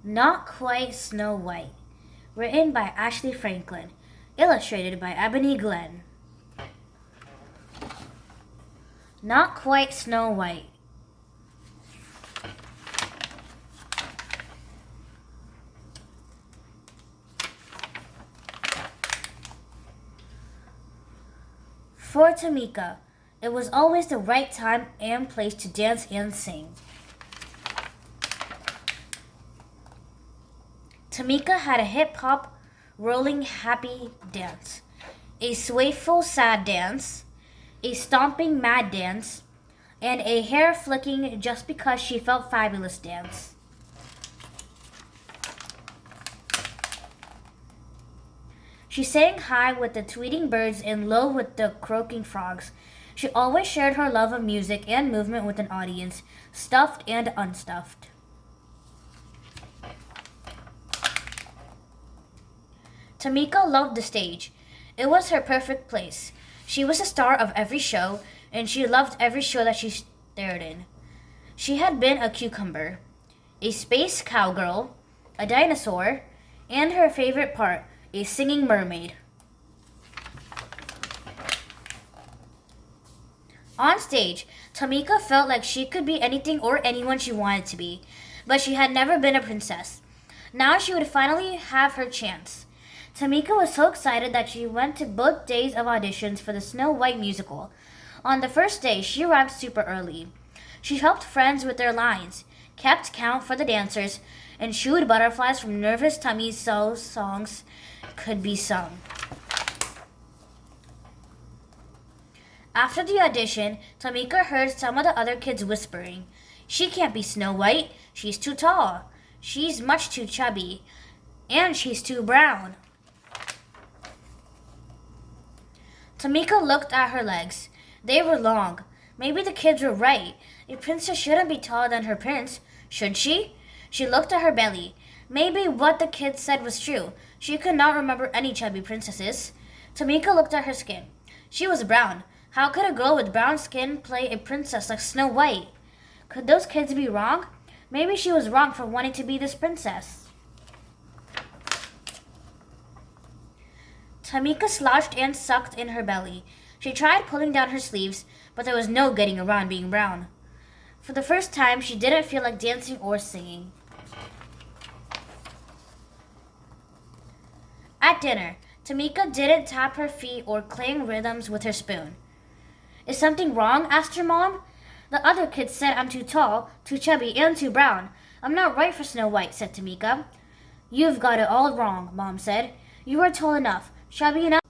Not Quite Snow White, written by Ashley Franklin, illustrated by Ebony Glenn. Not Quite Snow White. For Tamika, it was always the right time and place to dance and sing. Tamika had a hip-hop, rolling happy dance, a swayful sad dance, a stomping mad dance, and a hair-flicking just because she felt fabulous dance. She sang high with the tweeting birds and low with the croaking frogs. She always shared her love of music and movement with an audience, stuffed and unstuffed. Tamika loved the stage. It was her perfect place. She was the star of every show, and she loved every show that she starred in. She had been a cucumber, a space cowgirl, a dinosaur, and her favorite part, a singing mermaid. On stage, Tamika felt like she could be anything or anyone she wanted to be, but she had never been a princess. Now she would finally have her chance. Tamika was so excited that she went to both days of auditions for the Snow White musical. On the first day, she arrived super early. She helped friends with their lines, kept count for the dancers, and shooed butterflies from nervous tummies so songs could be sung. After the audition, Tamika heard some of the other kids whispering, "She can't be Snow White. She's too tall. She's much too chubby. And she's too brown." Tamika looked at her legs. They were long. Maybe the kids were right. A princess shouldn't be taller than her prince, should she? She looked at her belly. Maybe what the kids said was true. She could not remember any chubby princesses. Tamika looked at her skin. She was brown. How could a girl with brown skin play a princess like Snow White? Could those kids be wrong? Maybe she was wrong for wanting to be this princess. Tamika slouched and sucked in her belly. She tried pulling down her sleeves, but there was no getting around being brown. For the first time, she didn't feel like dancing or singing. At dinner, Tamika didn't tap her feet or clang rhythms with her spoon. "Is something wrong?" asked her mom. "The other kids said I'm too tall, too chubby, and too brown. I'm not right for Snow White," said Tamika. "You've got it all wrong," Mom said. "You are tall enough, chubby enough."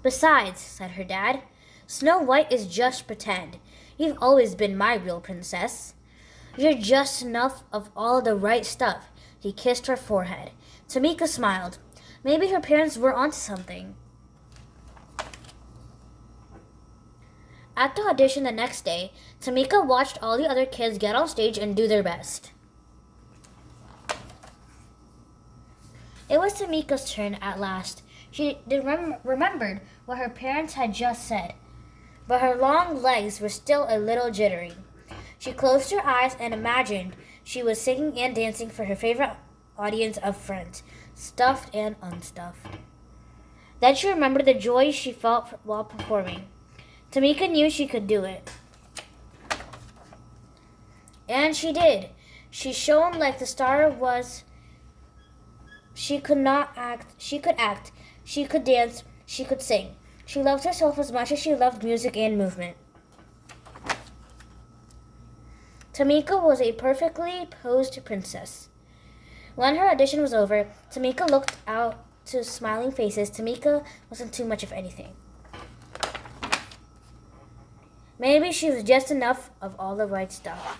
"Besides," said her dad, "Snow White is just pretend. You've always been my real princess. You're just enough of all the right stuff." He kissed her forehead. Tamika smiled. Maybe her parents were onto something. At the audition the next day, Tamika watched all the other kids get on stage and do their best. It was Tamika's turn at last. She remembered what her parents had just said, but her long legs were still a little jittery. She closed her eyes and imagined she was singing and dancing for her favorite audience of friends, stuffed and unstuffed. Then she remembered the joy she felt while performing. Tamika knew she could do it. And she did. She shone like the star was. She could act, she could dance, she could sing. She loved herself as much as she loved music and movement. Tamika was a perfectly posed princess. When her audition was over, Tamika looked out to smiling faces. Tamika wasn't too much of anything. Maybe she was just enough of all the right stuff.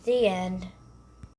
The end.